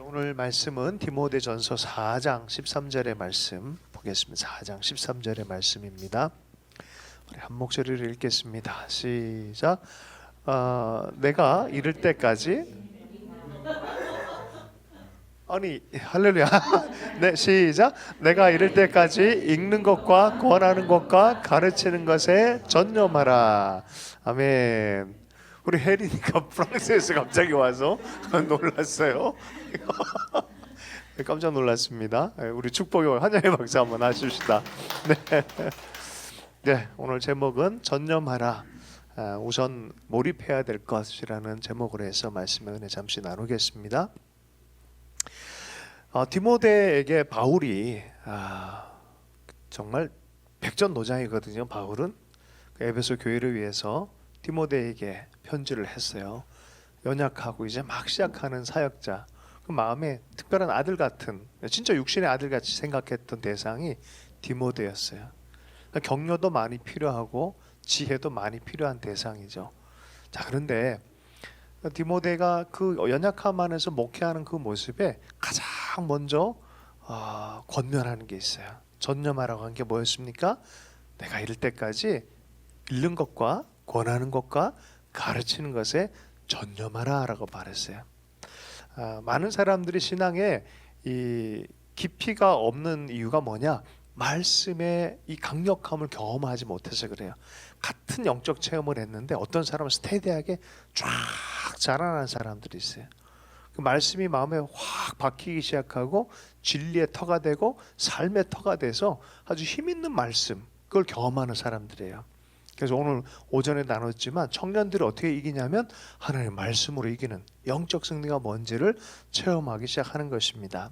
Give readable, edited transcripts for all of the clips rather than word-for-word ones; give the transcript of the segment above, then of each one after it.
오늘 말씀은 디모데전서 4장 13절의 말씀 보겠습니다. 4장 13절의 말씀입니다. 우리 한 목소리로 읽겠습니다. 시작. 내가 이를 때까지 할렐루야. 네, 시작. 내가 이를 때까지 읽는 것과 권하는 것과 가르치는 것에 전념하라. 아멘. 우리 혜리니까 프랑스에서 갑자기 와서 놀랐어요. 깜짝 놀랐습니다. 우리 축복의 한양의 박수 한번 하십시다. 네. 네, 오늘 제목은 전념하라. 우선 몰입해야 될 것이라는 제목으로 해서 말씀의 은혜 잠시 나누겠습니다. 디모데에게 바울이 정말 백전노장이거든요. 바울은 에베소 교회를 위해서 디모데에게 편지를 했어요. 연약하고 이제 막 시작하는 사역자, 그 마음에 특별한 아들 같은, 진짜 육신의 아들 같이 생각했던 대상이 디모데였어요. 격려도 많이 필요하고 지혜도 많이 필요한 대상이죠. 자, 그런데 디모데가 그 연약함 안에서 목회하는 그 모습에 가장 먼저 권면하는 게 있어요. 전념하라고 한 게 뭐였습니까? 내가 이럴 때까지 읽는 것과 권하는 것과 가르치는 것에 전념하라 라고 말했어요. 많은 사람들이 신앙에 이 깊이가 없는 이유가 뭐냐? 말씀의 이 강력함을 경험하지 못해서 그래요. 같은 영적 체험을 했는데 어떤 사람은 스테디하게 쫙 자라난 사람들이 있어요. 그 말씀이 마음에 확 박히기 시작하고 진리의 터가 되고 삶의 터가 돼서 아주 힘있는 말씀, 그걸 경험하는 사람들이에요. 그래서 오늘 오전에 나눴지만 청년들이 어떻게 이기냐면 하나님의 말씀으로 이기는 영적 승리가 뭔지를 체험하기 시작하는 것입니다.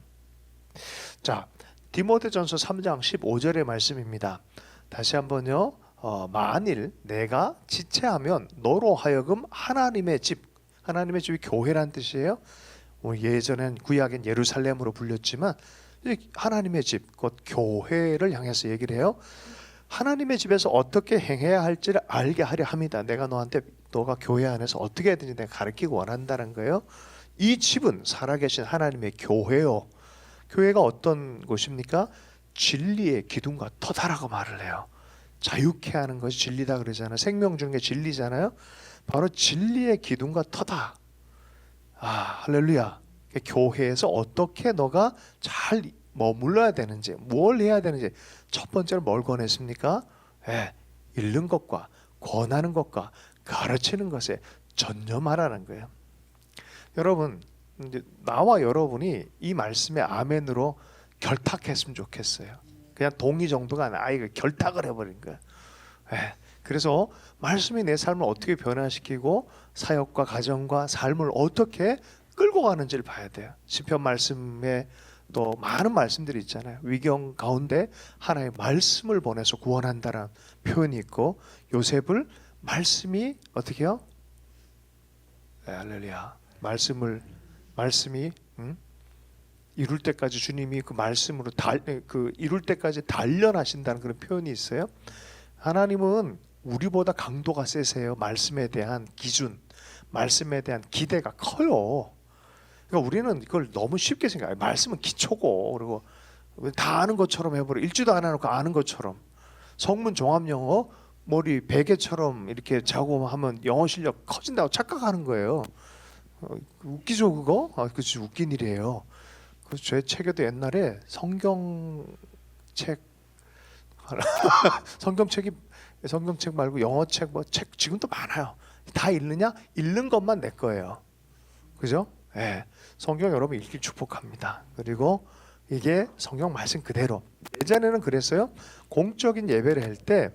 자, 디모데전서 3장 15절의 말씀입니다. 다시 한번요. 만일 내가 지체하면 너로 하여금 하나님의 집, 하나님의 집이 교회란 뜻이에요. 예전엔 구약엔 예루살렘으로 불렸지만 하나님의 집, 곧 교회를 향해서 얘기를 해요. 하나님의 집에서 어떻게 행해야 할지를 알게 하려 합니다. 내가 너가 교회 안에서 어떻게 해야 되는지 내가 가르치고 원한다는 거예요. 이 집은 살아계신 하나님의 교회요. 교회가 어떤 곳입니까? 진리의 기둥과 터다라고 말을 해요. 자유케 하는 것이 진리다 그러잖아요. 생명 중에 진리잖아요. 바로 진리의 기둥과 터다. 할렐루야. 교회에서 어떻게 너가 잘 머물러야 되는지, 뭘 해야 되는지, 첫 번째로 뭘 권했습니까? 읽는 것과 권하는 것과 가르치는 것에 전념하라는 거예요. 여러분, 이제 나와 여러분이 이 말씀에 아멘으로 결탁했으면 좋겠어요. 그냥 동의 정도가 아니라 이거 결탁을 해버린 거예요. 그래서 말씀이 내 삶을 어떻게 변화시키고 사역과 가정과 삶을 어떻게 끌고 가는지를 봐야 돼요. 시편 말씀에 또 많은 말씀들이 있잖아요. 위경 가운데 하나의 말씀을 보내서 구원한다는 표현이 있고, 요셉을 말씀이 어떻게 해요? 할렐루야. 말씀이 이룰 때까지 주님이 그 말씀으로 이룰 때까지 단련하신다는 그런 표현이 있어요. 하나님은 우리보다 강도가 세세요. 말씀에 대한 기준, 말씀에 대한 기대가 커요. 그러니까 우리는 이걸 너무 쉽게 생각해요. 말씀은 기초고, 그리고 다 아는 것처럼 해버려. 읽지도 안 해놓고 아는 것처럼. 성문 종합영어 머리 베개처럼 이렇게 자고 하면 영어 실력 커진다고 착각하는 거예요. 웃기죠 그거? 그치, 웃긴 일이에요. 제 책에도 옛날에 성경책 성경책 말고 영어책 책 지금도 많아요. 다 읽느냐? 읽는 것만 내 거예요. 그죠? 성경 여러분 읽기 축복합니다. 그리고 이게 성경 말씀 그대로. 예전에는 그랬어요. 공적인 예배를 할 때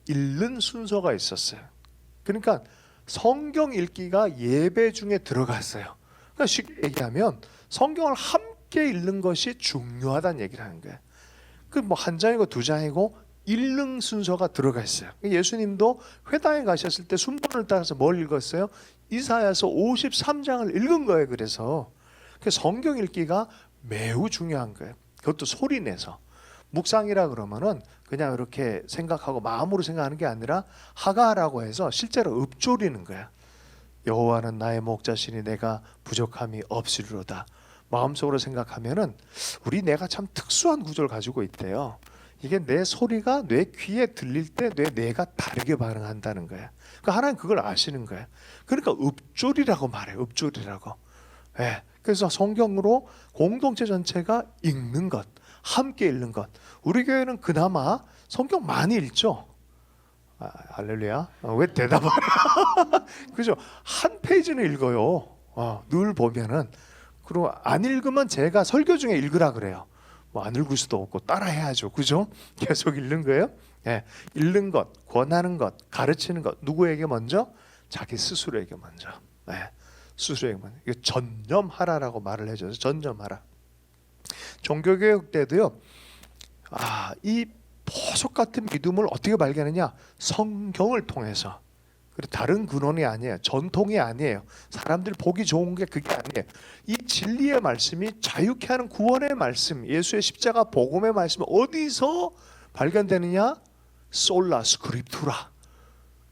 읽는 순서가 있었어요. 그러니까 성경 읽기가 예배 중에 들어갔어요. 그러니까 쉽게 얘기하면 성경을 함께 읽는 것이 중요하다는 얘기를 하는 거예요. 그 한 장이고 두 장이고 읽는 순서가 들어가 있어요. 예수님도 회당에 가셨을 때 순번을 따라서 뭘 읽었어요? 이사야서 53장을 읽은 거예요. 그래서 성경 읽기가 매우 중요한 거예요. 그것도 소리 내서. 묵상이라 그러면은 그냥 이렇게 생각하고 마음으로 생각하는 게 아니라 하가라고 해서 실제로 읊조리는 거야. 여호와는 나의 목자시니 내가 부족함이 없으리로다. 마음속으로 생각하면은 우리 뇌가 참 특수한 구조를 가지고 있대요. 이게 내 소리가 뇌 귀에 들릴 때 뇌가 다르게 반응한다는 거야. 그러니까 하나님 그걸 아시는 거야. 그러니까 읍조리라고 말해요. 읍조리라고. 예. 그래서 성경으로 공동체 전체가 읽는 것, 함께 읽는 것. 우리 교회는 그나마 성경 많이 읽죠. 할렐루야. 왜 대답을? 그죠? 한 페이지는 읽어요. 늘 보면은. 그리고 안 읽으면 제가 설교 중에 읽으라 그래요. 뭐 안 읽을 수도 없고 따라 해야죠. 그죠? 계속 읽는 거예요. 예. 읽는 것, 권하는 것, 가르치는 것. 누구에게 먼저? 자기 스스로에게 먼저. 예. 스스로에게 먼저. 이거 전념하라라고 말을 해줘서 전념하라. 종교개혁 때도요. 이 보석 같은 믿음을 어떻게 발견하냐? 성경을 통해서. 그리고 다른 근원이 아니에요. 전통이 아니에요. 사람들 보기 좋은 게 그게 아니에요. 이 진리의 말씀이 자유케 하는 구원의 말씀, 예수의 십자가 복음의 말씀이 어디서 발견되느냐? 솔라 스크립투라.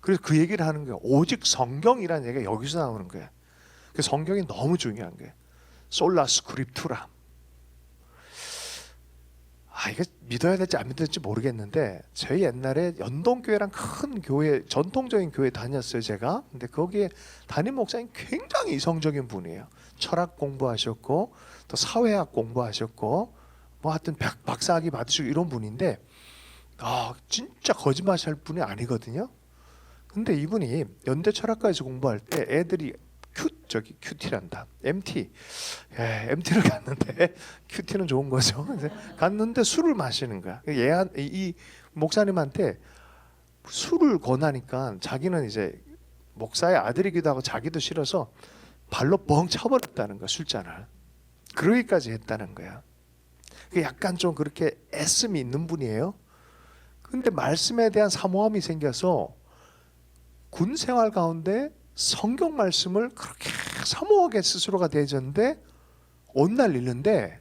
그래서 그 얘기를 하는 거예요. 오직 성경이라는 얘기가 여기서 나오는 거예요. 그 성경이 너무 중요한 거예요. 솔라 스크립투라. 이게 믿어야 될지 안 믿어야 될지 모르겠는데 저희 옛날에 연동교회랑 큰 교회, 전통적인 교회 다녔어요 제가. 근데 거기에 담임 목사님 굉장히 이성적인 분이에요. 철학 공부하셨고 또 사회학 공부하셨고 뭐 하여튼 박사학위 받으시고 이런 분인데 진짜 거짓말할 분이 아니거든요. 근데 이분이 연대 철학과에서 공부할 때 애들이 큐티란다. MT를 갔는데 큐티는 좋은 거죠. 갔는데 술을 마시는 거야. 이 목사님한테 술을 권하니까 자기는 이제 목사의 아들이기도 하고 자기도 싫어서 발로 뻥 쳐버렸다는 거야. 술잔을. 그러기까지 했다는 거야. 약간 좀 그렇게 애씀이 있는 분이에요. 근데 말씀에 대한 사모함이 생겨서 군 생활 가운데 성경 말씀을 그렇게 사모하게 스스로가 되어졌는데 어느 날 읽는데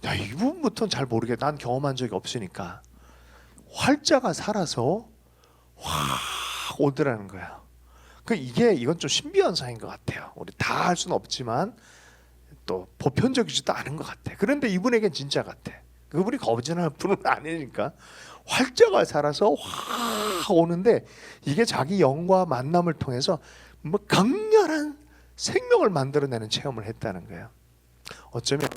이 부분부터는 잘 모르겠다. 난 경험한 적이 없으니까 활자가 살아서 확 오더라는 거야. 이건 좀 신비현상인 것 같아요. 우리 다 할 수는 없지만 또 보편적이지도 않은 것 같아. 그런데 이분에겐 진짜 같아. 그분이 거짓말 분은 아니니까 활자가 살아서 확 오는데 이게 자기 영과 만남을 통해서 뭐 강렬한 생명을 만들어내는 체험을 했다는 거예요. 어쩌면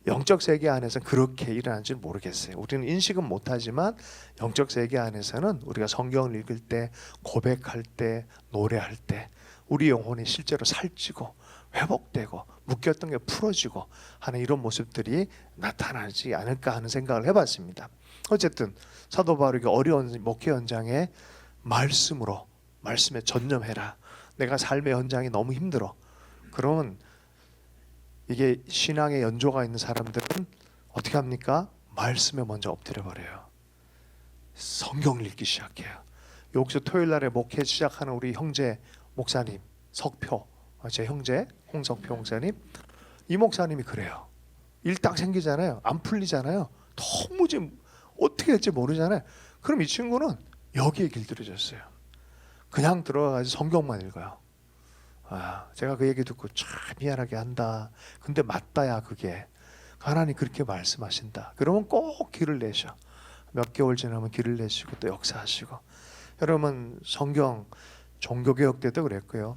영적 세계 안에서 그렇게 일어난지 모르겠어요. 우리는 인식은 못하지만 영적 세계 안에서는 우리가 성경을 읽을 때, 고백할 때, 노래할 때 우리 영혼이 실제로 살찌고 회복되고 묶였던 게 풀어지고 하는 이런 모습들이 나타나지 않을까 하는 생각을 해봤습니다. 어쨌든 사도 바울이 어려운 목회 현장에 말씀으로 말씀에 전념해라. 내가 삶의 현장이 너무 힘들어. 그러면 이게 신앙의 연조가 있는 사람들은 어떻게 합니까? 말씀에 먼저 엎드려 버려요. 성경을 읽기 시작해요. 여기서 토요일 날에 목회 시작하는 우리 형제 목사님 석표, 제 형제 홍석표 목사님, 이 목사님이 그래요. 일 딱 생기잖아요. 안 풀리잖아요. 도무지 어떻게 될지 모르잖아요. 그럼 이 친구는 여기에 길들여졌어요. 그냥 들어가서 성경만 읽어요. 제가 그 얘기 듣고 참 미안하게 한다. 근데 맞다야 그게. 하나님 그렇게 말씀하신다. 그러면 꼭 길을 내셔. 몇 개월 지나면 길을 내시고 또 역사하시고. 여러분 성경 종교개혁 때도 그랬고요.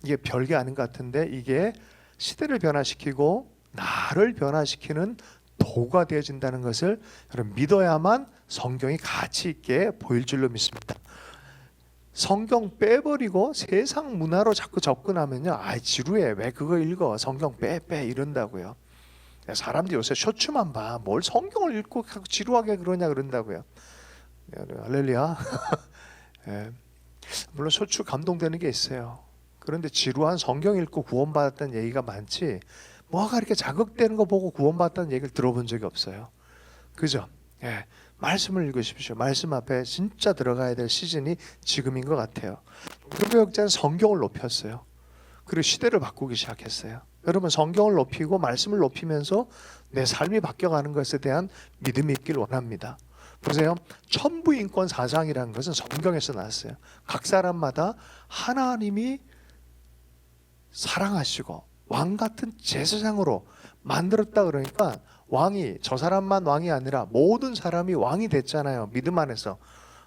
이게 별게 아닌 것 같은데 이게 시대를 변화시키고 나를 변화시키는 도구가 되어진다는 것을 여러분 믿어야만 성경이 가치 있게 보일 줄로 믿습니다. 성경 빼버리고 세상 문화로 자꾸 접근하면요, 지루해. 왜 그거 읽어? 성경 빼 이런다고요. 사람들이 요새 쇼츠만 봐. 뭘 성경을 읽고 지루하게 그러냐 그런다고요. 할렐루야. 예. 물론 쇼츠 감동되는 게 있어요. 그런데 지루한 성경 읽고 구원받았다는 얘기가 많지 뭐가 이렇게 자극되는 거 보고 구원받았다는 얘기를 들어본 적이 없어요. 그죠? 예. 말씀을 읽으십시오. 말씀 앞에 진짜 들어가야 될 시즌이 지금인 것 같아요. 교역자는 성경을 높였어요. 그리고 시대를 바꾸기 시작했어요. 여러분 성경을 높이고 말씀을 높이면서 내 삶이 바뀌어가는 것에 대한 믿음이 있길 원합니다. 보세요. 천부인권 사상이라는 것은 성경에서 나왔어요. 각 사람마다 하나님이 사랑하시고 왕 같은 제사장으로 만들었다 그러니까 왕이 저 사람만 왕이 아니라 모든 사람이 왕이 됐잖아요. 믿음 안에서.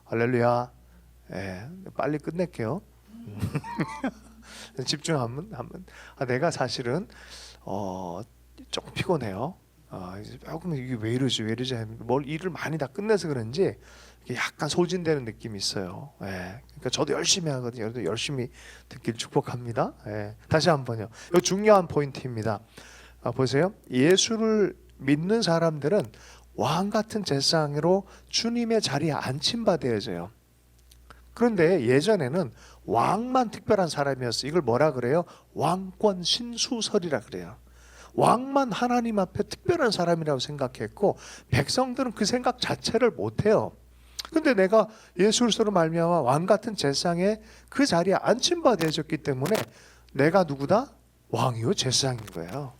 할렐루야. 예, 빨리 끝낼게요. 집중하면 내가 사실은 조금 피곤해요. 조금 이게 왜 이러지 뭘 일을 많이 다 끝내서 그런지 이게 약간 소진되는 느낌이 있어요. 예, 그러니까 저도 열심히 하거든요. 여러분도 열심히 듣길 축복합니다. 예, 다시 한번요. 이 중요한 포인트입니다. 보세요. 예수를 믿는 사람들은 왕 같은 제사장으로 주님의 자리에 안침받아야죠. 그런데 예전에는 왕만 특별한 사람이었어요. 이걸 뭐라 그래요? 왕권 신수설이라 그래요. 왕만 하나님 앞에 특별한 사람이라고 생각했고 백성들은 그 생각 자체를 못해요. 근데 내가 예수 그리스도로 말미암아 왕 같은 제사장의 그 자리에 안침받아졌기 때문에 내가 누구다? 왕이요 제사장인 거예요.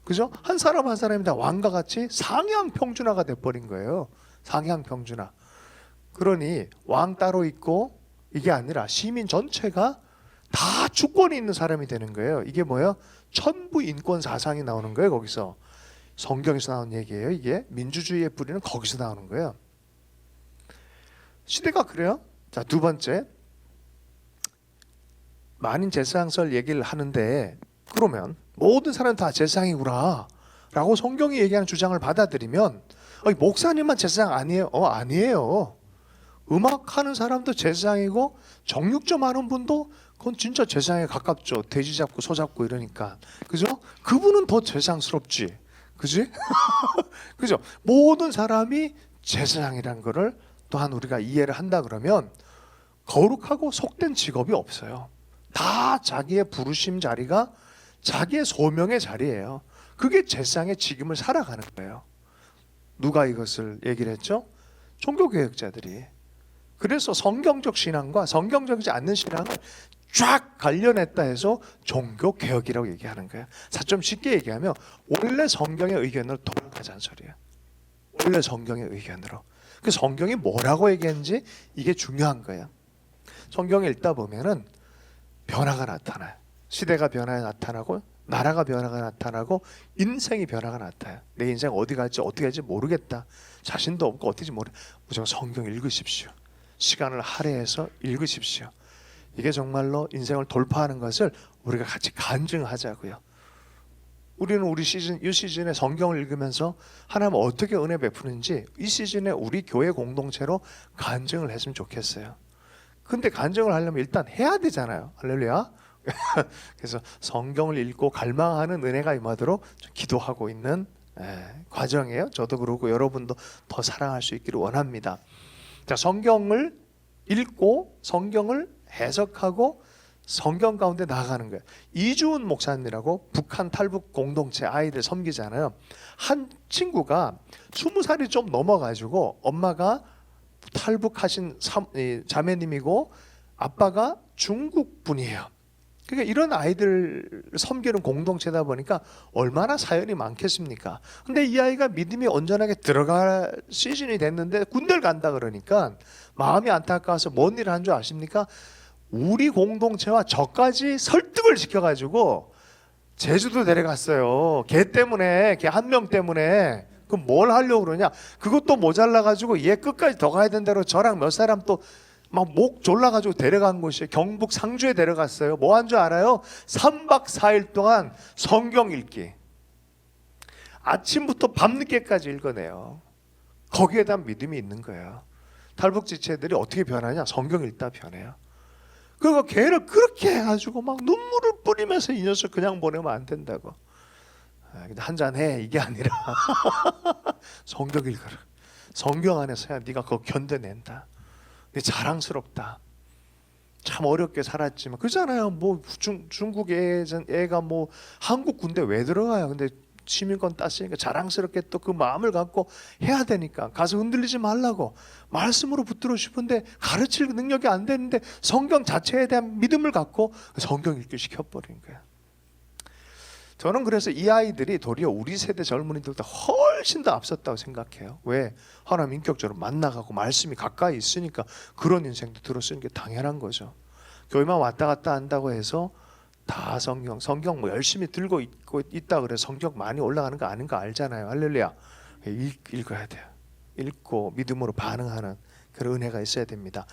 그죠? 한 사람 한 사람이 다 왕과 같이 상향 평준화가 돼버린 거예요. 상향 평준화. 그러니 왕 따로 있고 이게 아니라 시민 전체가 다 주권이 있는 사람이 되는 거예요. 이게 뭐예요? 천부 인권 사상이 나오는 거예요. 거기서 성경에서 나온 얘기예요. 이게 민주주의의 뿌리는 거기서 나오는 거예요. 시대가 그래요. 자, 두 번째, 만인 제사장설 얘기를 하는데 그러면 모든 사람 다 제사장이구나 라고 성경이 얘기하는 주장을 받아들이면 목사님만 제사장 아니에요? 아니에요. 음악하는 사람도 제사장이고 정육점 하는 분도 그건 진짜 제사장에 가깝죠. 돼지 잡고 소 잡고 이러니까. 그죠? 그분은 더 제사장스럽지. 그지? 그죠? 모든 사람이 제사장이라는 거를 또한 우리가 이해를 한다 그러면 거룩하고 속된 직업이 없어요. 다 자기의 부르심 자리가 자기의 소명의 자리예요. 그게 제사장의 직임을 살아가는 거예요. 누가 이것을 얘기를 했죠? 종교개혁자들이. 그래서 성경적 신앙과 성경적이지 않는 신앙을 쫙 관련했다 해서 종교개혁이라고 얘기하는 거예요. 좀 쉽게 얘기하면 원래 성경의 의견으로 돌아가자는 소리예요. 원래 성경의 의견으로. 그 성경이 뭐라고 얘기했는지 이게 중요한 거예요. 성경에 읽다 보면은 변화가 나타나요. 시대가 변화가 나타나고 나라가 변화가 나타나고 인생이 변화가 나타나요. 내 인생 어디 갈지 어떻게 할지 모르겠다. 자신도 없고 어떻게 모르. 무조건 성경 읽으십시오. 시간을 할애해서 읽으십시오. 이게 정말로 인생을 돌파하는 것을 우리가 같이 간증하자고요. 우리는 우리 시즌, 이 시즌에 성경을 읽으면서 하나님 어떻게 은혜 베푸는지 이 시즌에 우리 교회 공동체로 간증을 했으면 좋겠어요. 근데 간증을 하려면 일단 해야 되잖아요. 할렐루야. 그래서 성경을 읽고 갈망하는 은혜가 임하도록 기도하고 있는 과정이에요. 저도 그러고 여러분도 더 사랑할 수 있기를 원합니다. 자, 성경을 읽고 성경을 해석하고 성경 가운데 나아가는 거예요. 이주은 목사님이라고 북한 탈북 공동체 아이들 섬기잖아요. 한 친구가 20살이 좀 넘어가지고 엄마가 탈북하신 자매님이고 아빠가 중국 분이에요. 그러니까 이런 아이들 섬기는 공동체다 보니까 얼마나 사연이 많겠습니까? 근데 이 아이가 믿음이 온전하게 들어갈 시즌이 됐는데 군대를 간다 그러니까 마음이 안타까워서 뭔 일을 한 줄 아십니까? 우리 공동체와 저까지 설득을 시켜가지고 제주도 데려갔어요. 걔 때문에, 걔 한 명 때문에. 그럼 뭘 하려고 그러냐? 그것도 모자라가지고 얘 끝까지 더 가야 된다고 저랑 몇 사람 또 막 목 졸라가지고 데려간 곳이에요. 경북 상주에 데려갔어요. 뭐 한 줄 알아요? 3박 4일 동안 성경 읽기. 아침부터 밤늦게까지 읽어내요. 거기에 대한 믿음이 있는 거예요. 탈북 지체들이 어떻게 변하냐? 성경 읽다 변해요. 그리고 걔를 그렇게 해가지고 막 눈물을 뿌리면서 이 녀석 그냥 보내면 안 된다고. 근데 한잔 해 이게 아니라 성경 읽어라. 성경 안에서야 네가 그거 견뎌낸다. 자랑스럽다. 참 어렵게 살았지만 그잖아요. 뭐 중국 애가 뭐 한국 군대 왜 들어가요? 근데 시민권 땄으니까 자랑스럽게 또 그 마음을 갖고 해야 되니까 가서 흔들리지 말라고 말씀으로 붙들고 싶은데 가르칠 능력이 안 되는데 성경 자체에 대한 믿음을 갖고 성경 읽기 시켜버린 거야. 저는 그래서 이 아이들이 도리어 우리 세대 젊은이들보다 훨씬 더 앞섰다고 생각해요. 왜? 하나님 인격적으로 만나가고 말씀이 가까이 있으니까 그런 인생도 들었으는 게 당연한 거죠. 교회만 왔다 갔다 한다고 해서 다 성경 뭐 열심히 들고 있다 그래 성경 많이 올라가는 거 아닌 거 알잖아요. 할렐루야. 읽어야 돼요. 읽고 믿음으로 반응하는 그런 은혜가 있어야 됩니다.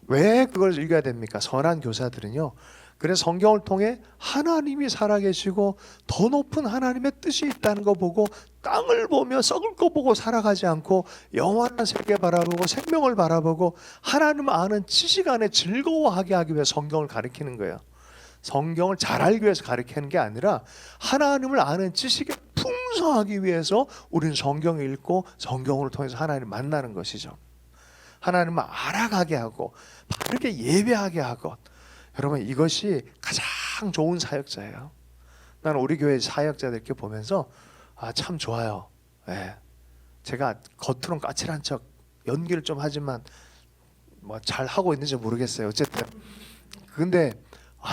왜 그걸 읽어야 됩니까? 선한 교사들은요. 그래서 성경을 통해 하나님이 살아계시고 더 높은 하나님의 뜻이 있다는 거 보고 땅을 보며 썩을 거 보고 살아가지 않고 영원한 세계 바라보고 생명을 바라보고 하나님 아는 지식 안에 즐거워하게 하기 위해 성경을 가르치는 거예요. 성경을 잘 알기 위해서 가르치는 게 아니라 하나님을 아는 지식에 풍성하기 위해서 우리는 성경을 읽고 성경을 통해서 하나님을 만나는 것이죠. 하나님을 알아가게 하고 바르게 예배하게 하고, 여러분 이것이 가장 좋은 사역자예요. 나는 우리 교회 사역자들께 보면서 참 좋아요. 예. 제가 겉으로는 까칠한 척 연기를 좀 하지만 뭐 잘 하고 있는지 모르겠어요. 어쨌든 근데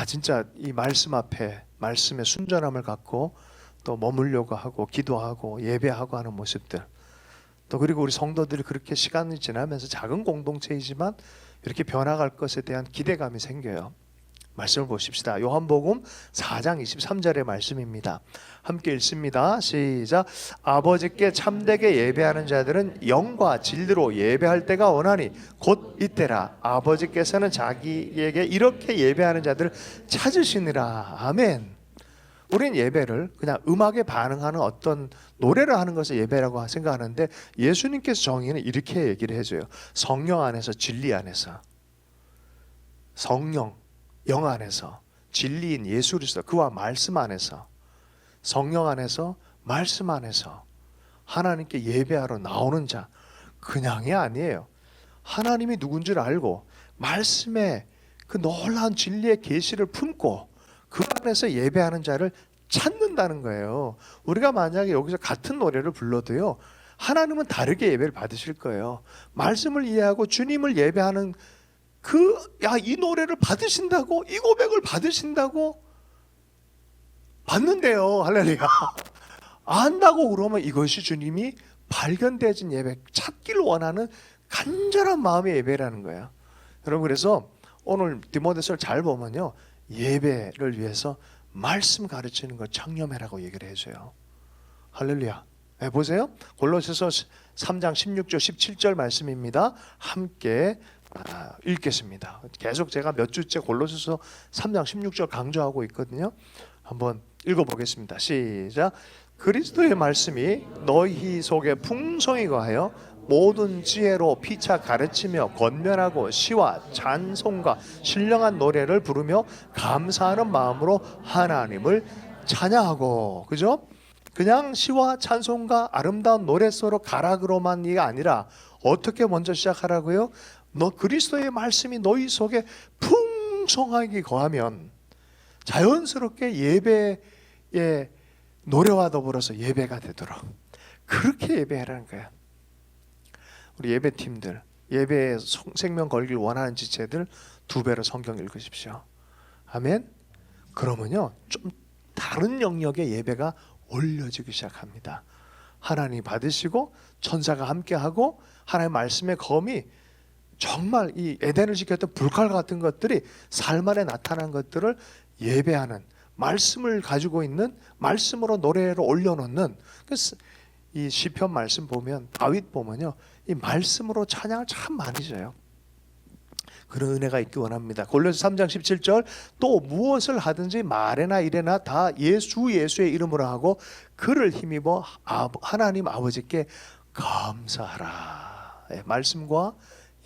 진짜 이 말씀 앞에 말씀의 순전함을 갖고 또 머물려고 하고 기도하고 예배하고 하는 모습들, 또 그리고 우리 성도들이 그렇게 시간이 지나면서 작은 공동체이지만 이렇게 변화갈 것에 대한 기대감이 생겨요. 말씀을 보십시다. 요한복음 4장 23절의 말씀입니다. 함께 읽습니다. 시작. 아버지께 참되게 예배하는 자들은 영과 진리로 예배할 때가 오나니 곧 이때라. 아버지께서는 자기에게 이렇게 예배하는 자들을 찾으시니라. 아멘. 우린 예배를 그냥 음악에 반응하는 어떤 노래를 하는 것을 예배라고 생각하는데, 예수님께서 정의는 이렇게 얘기를 해줘요. 성령 안에서, 진리 안에서, 성령 영 안에서, 진리인 예수 그리스도 그와 말씀 안에서, 성령 안에서 말씀 안에서 하나님께 예배하러 나오는 자, 그냥이 아니에요. 하나님이 누군지를 알고 말씀의 그 놀라운 진리의 계시를 품고 그 안에서 예배하는 자를 찾는다는 거예요. 우리가 만약에 여기서 같은 노래를 불러도요, 하나님은 다르게 예배를 받으실 거예요. 말씀을 이해하고 주님을 예배하는 이 노래를 받으신다고, 이 고백을 받으신다고 받는데요. 할렐루야. 안다고 그러면 이것이 주님이 발견되어진 예배, 찾기를 원하는 간절한 마음의 예배라는 거예요. 여러분, 그래서 오늘 디모데서를 잘 보면요, 예배를 위해서 말씀 가르치는 걸 청렴해라고 얘기를 해줘요. 할렐루야. 네, 보세요. 골로새서 3장 16절 17절 말씀입니다. 함께 읽겠습니다. 계속 제가 몇 주째 골로새서 3장 16절 강조하고 있거든요. 한번 읽어보겠습니다. 시작. 그리스도의 말씀이 너희 속에 풍성히 거하여 모든 지혜로 피차 가르치며 권면하고 시와 찬송과 신령한 노래를 부르며 감사하는 마음으로 하나님을 찬양하고, 그죠? 그냥 시와 찬송과 아름다운 노래소로 가락으로만 이게 아니라 어떻게 먼저 시작하라고요? 너 그리스도의 말씀이 너희 속에 풍성하게 거하면 자연스럽게 예배의 노래와 더불어서 예배가 되도록 그렇게 예배하라는 거야. 우리 예배팀들, 예배에 생명 걸길 원하는 지체들 2배로 성경 읽으십시오. 아멘. 그러면요, 좀 다른 영역의 예배가 올려지기 시작합니다. 하나님 받으시고 천사가 함께하고 하나님의 말씀의 검이 정말 이 에덴을 지켰던 불칼 같은 것들이 삶 안에 나타난 것들을 예배하는, 말씀을 가지고 있는, 말씀으로 노래를 올려놓는, 이 시편 말씀 보면, 다윗 보면요, 이 말씀으로 찬양을 참 많이 져요. 그런 은혜가 있기 원합니다. 골로새 3장 17절, 또 무엇을 하든지 말에나 일에나 다 예수의 이름으로 하고 그를 힘입어 하나님 아버지께 감사하라. 말씀과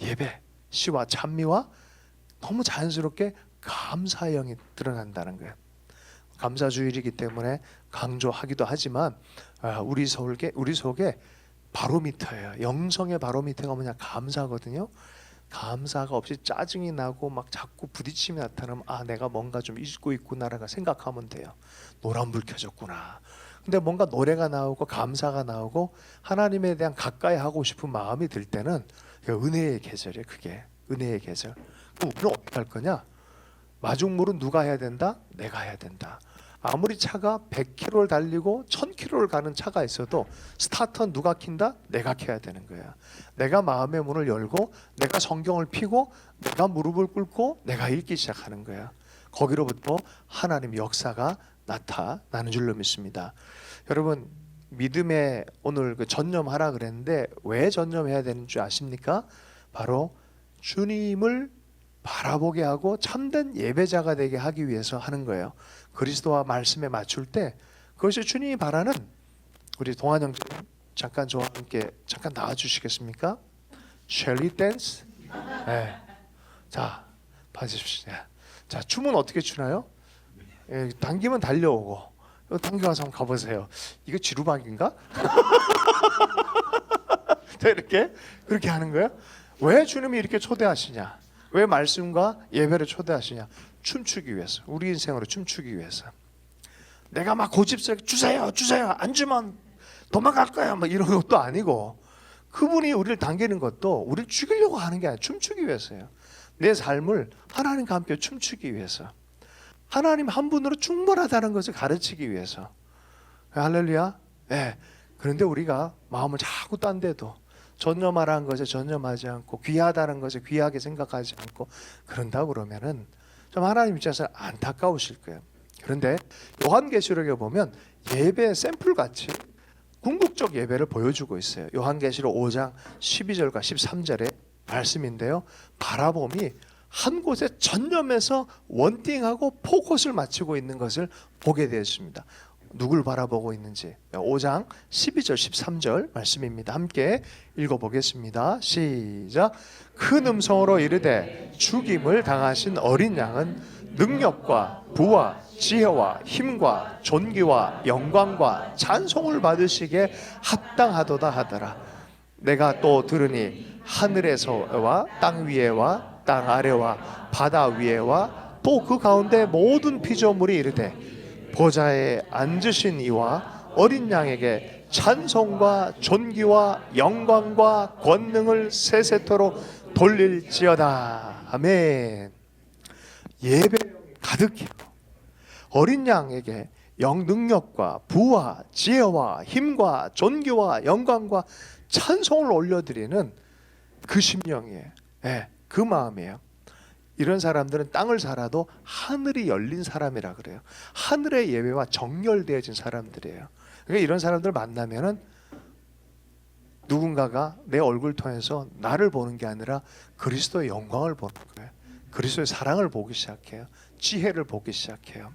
예배, 시와 찬미와 너무 자연스럽게 감사의 영이 드러난다는 거예요. 감사주일이기 때문에 강조하기도 하지만 우리 속에 바로미터예요. 영성의 바로미터가 뭐냐? 감사거든요. 감사가 없이 짜증이 나고 막 자꾸 부딪힘이 나타나면 내가 뭔가 좀 잊고 있구나라고 생각하면 돼요. 노란불 켜졌구나. 근데 뭔가 노래가 나오고 감사가 나오고 하나님에 대한 가까이 하고 싶은 마음이 들 때는 은혜의 계절이에요. 그게 은혜의 계절. 그럼 우리는 어떻게 할 거냐? 마중물은 누가 해야 된다? 내가 해야 된다. 아무리 차가 100km를 달리고 1000km를 가는 차가 있어도 스타트는 누가 킨다? 내가 켜야 되는 거야. 내가 마음의 문을 열고 내가 성경을 펴고 내가 무릎을 꿇고 내가 읽기 시작하는 거야. 거기로부터 하나님의 역사가 나타나는 줄로 믿습니다. 여러분, 믿음에 오늘 그 전념하라 그랬는데 왜 전념해야 되는 줄 아십니까? 바로 주님을 바라보게 하고 참된 예배자가 되게 하기 위해서 하는 거예요. 그리스도와 말씀에 맞출 때 그것이 주님이 바라는, 우리 동안 형제 잠깐 저와 함께 잠깐 나와 주시겠습니까? 셸리 댄스. 네. 자, 봐주십시오. 자, 춤은 어떻게 추나요? 예, 당기면 달려오고, 당겨와서 한번 가보세요. 이거 지루박인가? 자, 이렇게 그렇게 하는 거예요. 왜 주님이 이렇게 초대하시냐? 왜 말씀과 예배를 초대하시냐? 춤추기 위해서. 우리 인생으로 춤추기 위해서. 내가 막 고집스럽게 주세요, 주세요, 안 주면 도망갈 거야, 막 이런 것도 아니고, 그분이 우리를 당기는 것도 우리를 죽이려고 하는 게 아니라 춤추기 위해서예요. 내 삶을 하나님과 함께 춤추기 위해서, 하나님 한 분으로 충분하다는 것을 가르치기 위해서. 할렐루야. 네. 그런데 우리가 마음을 자꾸 딴 데도, 전념하라는 것에 전념하지 않고, 귀하다는 것에 귀하게 생각하지 않고 그런다고 그러면은 좀 하나님 입장에서 안타까우실 거예요. 그런데 요한계시록에 보면 예배 샘플 같이 궁극적 예배를 보여주고 있어요. 요한계시록 5장 12절과 13절의 말씀인데요, 바라봄이 한 곳에 전념해서 원띵하고 포커스를 맞추고 있는 것을 보게 되었습니다. 누굴 바라보고 있는지 5장 12절 13절 말씀입니다. 함께 읽어보겠습니다. 시작. 큰 음성으로 이르되 죽임을 당하신 어린 양은 능력과 부와 지혜와 힘과 존귀와 영광과 찬송을 받으시기에 합당하도다 하더라. 내가 또 들으니 하늘에서와 땅 위에와 땅 아래와 바다 위에와 또 그 가운데 모든 피조물이 이르되 보좌에 앉으신 이와 어린 양에게 찬송과 존귀와 영광과 권능을 세세토록 돌릴지어다. 아멘. 예배 가득히 어린 양에게 능력과 부와 지혜와 힘과 존귀와 영광과 찬송을 올려드리는 그 심령이에요. 네, 그 마음이에요. 이런 사람들은 땅을 살아도 하늘이 열린 사람이라 그래요. 하늘의 예배와 정렬되어진 사람들이에요. 그러니까 이런 사람들 만나면은 누군가가 내 얼굴 통해서 나를 보는 게 아니라 그리스도의 영광을 보는 거예요. 그리스도의 사랑을 보기 시작해요. 지혜를 보기 시작해요.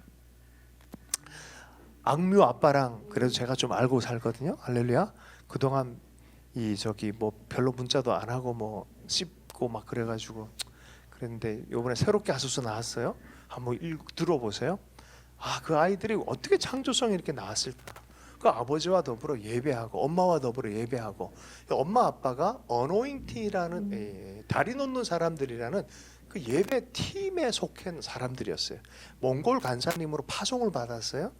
악뮤 아빠랑 그래도 제가 좀 알고 살거든요. 할렐루야. 그동안 뭐 별로 문자도 안 하고 뭐 씹고 막 그래가지고 그랬는데 요번에 새롭게 하소서 나왔어요. 한번 들어보세요. 그 아이들이 어떻게 창조성이 이렇게 나왔을까? 그 아버지와 더불어 예배하고 엄마와 더불어 예배하고, 엄마 아빠가 어노잉팅이라는 다리 놓는 사람들이라는 그 예배 팀에 속한 사람들이었어요. 몽골 간사님으로 파송을 받았어요.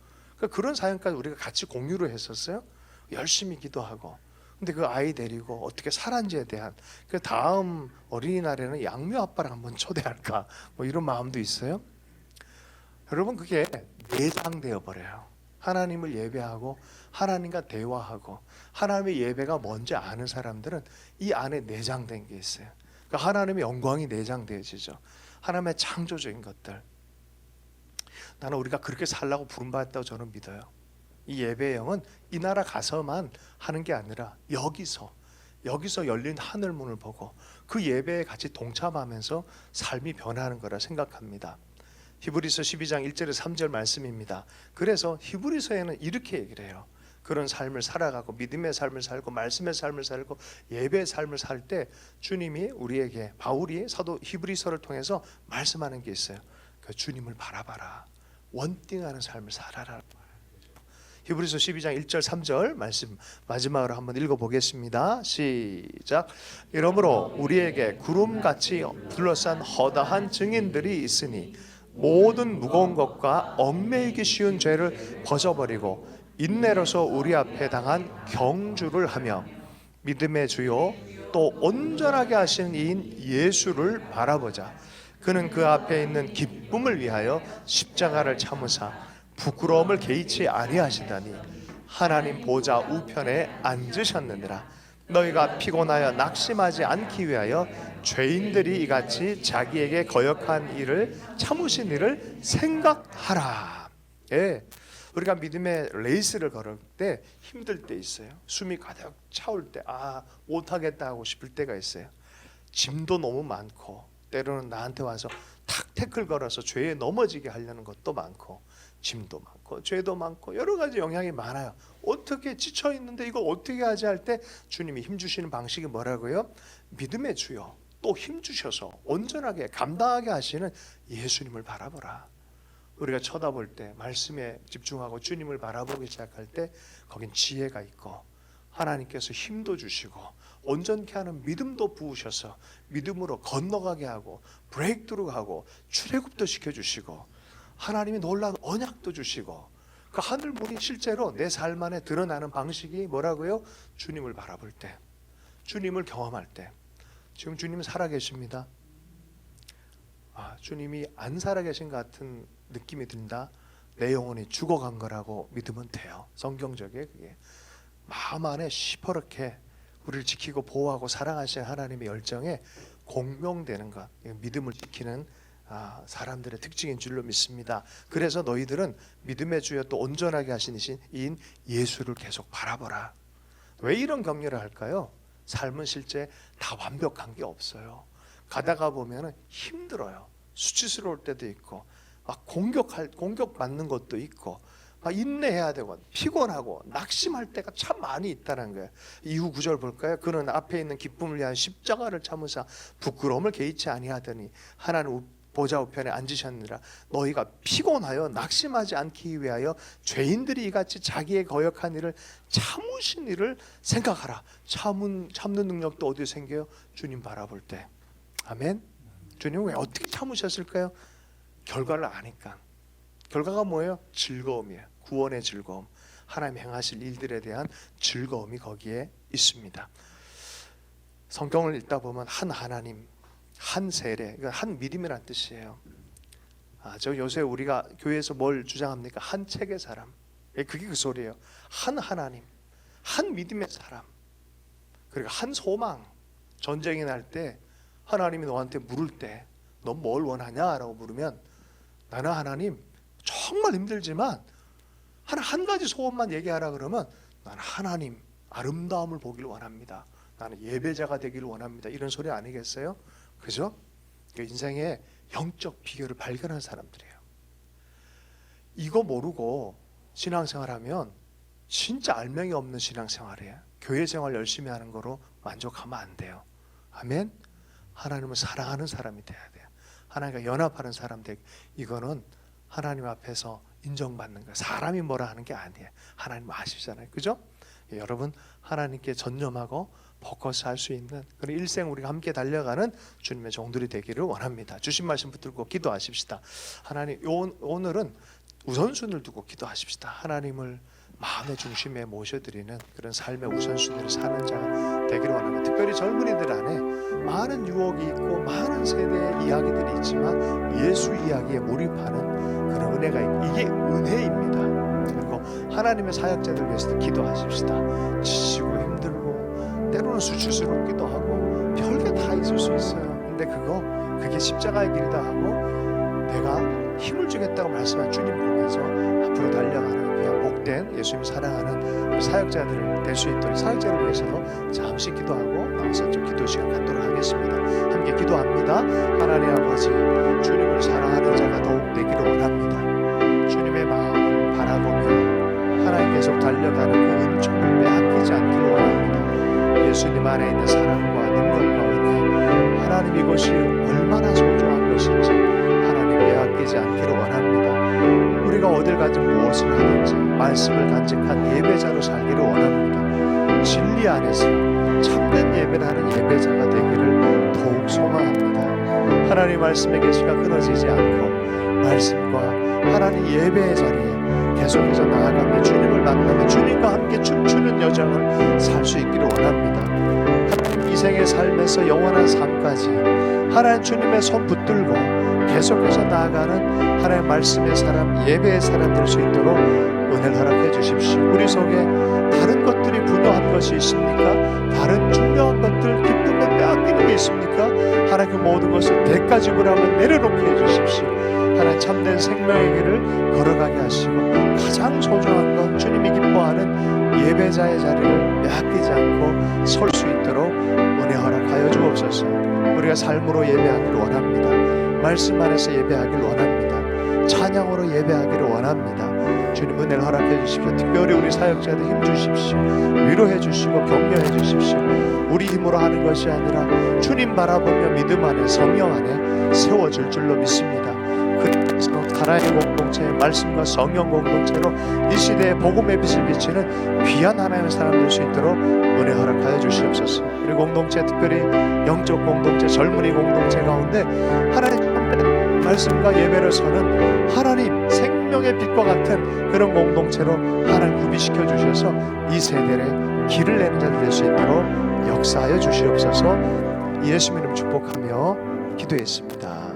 그런 사연까지 우리가 같이 공유를 했었어요. 열심히 기도하고. 근데 그 아이 데리고 어떻게 살았는지에 대한, 그 다음 어린이날에는 양묘 아빠를 한번 초대할까, 뭐 이런 마음도 있어요. 여러분, 그게 내장되어 버려요. 하나님을 예배하고 하나님과 대화하고 하나님의 예배가 뭔지 아는 사람들은 이 안에 내장된 게 있어요. 그러니까 하나님의 영광이 내장되어지죠. 하나님의 창조적인 것들. 나는 우리가 그렇게 살라고 부름받았다고 저는 믿어요. 이 예배의 영은 이 나라 가서만 하는 게 아니라 여기서 열린 하늘문을 보고 그 예배에 같이 동참하면서 삶이 변하는 거라 생각합니다. 히브리서 12장 1절에 3절 말씀입니다. 그래서 히브리서에는 이렇게 얘기를 해요. 그런 삶을 살아가고 믿음의 삶을 살고 말씀의 삶을 살고 예배의 삶을 살 때 주님이 우리에게, 바울이 사도 히브리서를 통해서 말씀하는 게 있어요. 그 주님을 바라봐라. 원띵하는 삶을 살아라. 히브리서 12장 1절 3절 말씀 마지막으로 한번 읽어보겠습니다. 시작. 이러므로 우리에게 구름같이 둘러싼 허다한 증인들이 있으니 모든 무거운 것과 얽매이기 쉬운 죄를 벗어버리고 인내로서 우리 앞에 당한 경주를 하며 믿음의 주요 또 온전하게 하시는 이인 예수를 바라보자. 그는 그 앞에 있는 기쁨을 위하여 십자가를 참으사 부끄러움을 개의치 아니하시다니 하나님 보좌 우편에 앉으셨느니라. 너희가 피곤하여 낙심하지 않기 위하여 죄인들이 이같이 자기에게 거역한 일을 참으신 일을 생각하라. 예, 우리가 믿음의 레이스를 걸을 때 힘들 때 있어요. 숨이 가득 차올 때 못하겠다 하고 싶을 때가 있어요. 짐도 너무 많고 때로는 나한테 와서 탁 태클 걸어서 죄에 넘어지게 하려는 것도 많고 짐도 많고 죄도 많고 여러 가지 영향이 많아요. 어떻게 지쳐 있는데 이걸 어떻게 하지 할 때 주님이 힘 주시는 방식이 뭐라고요? 믿음의 주여 또 힘 주셔서 온전하게 감당하게 하시는 예수님을 바라보라. 우리가 쳐다볼 때 말씀에 집중하고 주님을 바라보기 시작할 때 거긴 지혜가 있고 하나님께서 힘도 주시고 온전케 하는 믿음도 부으셔서 믿음으로 건너가게 하고 브레이크드루 하고 출애굽도 시켜주시고 하나님이 놀라운 언약도 주시고 그 하늘 문이 실제로 내 삶 안에 드러나는 방식이 뭐라고요? 주님을 바라볼 때, 주님을 경험할 때. 지금 주님 살아계십니다. 주님이 안 살아계신 것 같은 느낌이 든다. 내 영혼이 죽어간 거라고 믿으면 돼요. 성경적에 그게 마음 안에 시퍼렇게 우리를 지키고 보호하고 사랑하시는 하나님의 열정에 공명되는 것, 믿음을 지키는 사람들의 특징인 줄로 믿습니다. 그래서 너희들은 믿음의 주여 또 온전하게 하신 이인 예수를 계속 바라보라. 왜 이런 격려를 할까요? 삶은 실제 다 완벽한 게 없어요. 가다가 보면 힘들어요. 수치스러울 때도 있고 공격받는 것도 있고 인내해야 되고 피곤하고 낙심할 때가 참 많이 있다는 거예요. 이후 9절 볼까요? 그는 앞에 있는 기쁨을 위한 십자가를 참으사 부끄러움을 개의치 아니하더니 하나님 보좌 우편에 앉으셨느니라. 너희가 피곤하여 낙심하지 않기 위하여 죄인들이 이같이 자기의 거역한 일을 참으신 일을 생각하라. 참는 능력도 어디에 생겨요? 주님 바라볼 때. 아멘. 주님 왜 어떻게 참으셨을까요? 결과를 아니까. 결과가 뭐예요? 즐거움이에요. 구원의 즐거움. 하나님 행하실 일들에 대한 즐거움이 거기에 있습니다. 성경을 읽다 보면 한 하나님, 한 세례, 그러니까 한 믿음이란 뜻이에요. 저 요새 우리가 교회에서 뭘 주장합니까? 한 책의 사람. 그게 그 소리예요. 한 하나님, 한 믿음의 사람, 그리고 한 소망. 전쟁이 날 때 하나님이 너한테 물을 때 너 뭘 원하냐라고 물으면 나는 하나님 정말 힘들지만 한 가지 소원만 얘기하라 그러면 나는 하나님 아름다움을 보기를 원합니다. 나는 예배자가 되기를 원합니다. 이런 소리 아니겠어요? 그죠? 인생의 영적 비결을 발견한 사람들이에요. 이거 모르고 신앙생활하면 진짜 알맹이 없는 신앙생활이에요. 교회 생활 열심히 하는 거로 만족하면 안 돼요. 아멘. 하나님을 사랑하는 사람이 돼야 돼요. 하나님과 연합하는 사람 되고, 이거는 하나님 앞에서 인정받는 거예요. 사람이 뭐라 하는 게 아니에요. 하나님 아시잖아요. 그죠? 여러분 하나님께 전념하고 포커스 할 수 있는 그런 일생 우리가 함께 달려가는 주님의 종들이 되기를 원합니다. 주신 말씀 붙들고 기도하십시다. 하나님 오늘은 우선순위를 두고 기도하십시다. 하나님을 마음의 중심에 모셔드리는 그런 삶의 우선순위를 사는 자가 되기를 원합니다. 특별히 젊은이들 안에 많은 유혹이 있고 많은 세대의 이야기들이 있지만 예수 이야기에 몰입하는 그런 은혜가 있고 이게 은혜입니다. 그리고 하나님의 사역자들 위해서도 기도하십시다. 지치고 힘들고 때로는 수치스럽기도 하고 별게 다 있을 수 있어요. 근데 그게 십자가의 길이다 하고 내가 힘을 주겠다고 말씀한 주님 보면서 앞으로 달려가는 그냥 복된 예수님 사랑하는 사역자들을 될 수 있도록 사역자를 위해서도 잠시 기도하고 나와서 좀 기도 시간 갖도록 하겠습니다. 함께 기도합니다. 하나님 아버지, 주님을 사랑하는 자가 더욱 되기를 원합니다. 주님의 마음을 바라보며 하나님 계속 달려가는 그 은총을 빼앗기지 않기를 원합니다. 예수님 안에 있는 사랑과 능력과 은혜, 하나님 이것이 얼마나 소중한 것인지 하나님 빼앗기지 않기를 원합니다. 우리가 어딜 가든 무엇을 하든지 말씀을 간직한 예배자로 살기를 원합니다. 진리 안에서 참된 예배를 하는 예배자가 되기를 더욱 소망합니다. 하나님 말씀의 계시가 끊어지지 않고 말씀과 하나님 예배의 자리에 계속해서 나아가며 주님을 만나며 주님과 함께 춤추는 여정을 살 수 있기를 원합니다. 하나님 이생의 삶에서 영원한 삶까지 하나님 주님의 손 붙들고 계속해서 나아가는 하나님 말씀의 사람, 예배의 사람 될 수 있도록 은혜를 허락해 주십시오. 우리 속에 다른 것들이 분노한 것이 있습니까? 다른 중요한 것들, 기쁨에 빼앗기는 게 있습니까? 하나님 그 모든 것을 대가 지불하며 내려놓게 해주십시오. 하나님 참된 생명의 길을 걸어가게 하시고 가장 소중한 건 주님이 기뻐하는 예배자의 자리를 빼앗기지 않고 설 수 있도록 은혜 허락하여 주옵소서. 우리가 삶으로 예배하기를 원합니다. 말씀 안에서 예배하기를 원합니다. 찬양으로 예배하기를 원합니다. 주님 은혜를 허락해 주십시오. 특별히 우리 사역자들 힘 주십시오. 위로해 주시고 격려해 주십시오. 우리 힘으로 하는 것이 아니라 주님 바라보며 믿음 안에 성령 안에 세워질 줄로 믿습니다. 그래서 하나의 공동체의 말씀과 성령 공동체로 이 시대에 복음의 빛을 비치는 귀한 하나님의 사람 될 수 있도록 은혜 허락하여 주시옵소서. 우리 공동체, 특별히 영적 공동체, 젊은이 공동체 가운데 하나님 말씀과 예배를 서는 하나님 생명의 빛과 같은 그런 공동체로 하나님 구비시켜 주셔서 이 세대에 길을 내는 자들 될 수 있도록 역사하여 주시옵소서. 예수님 이름 축복하며 기도했습니다.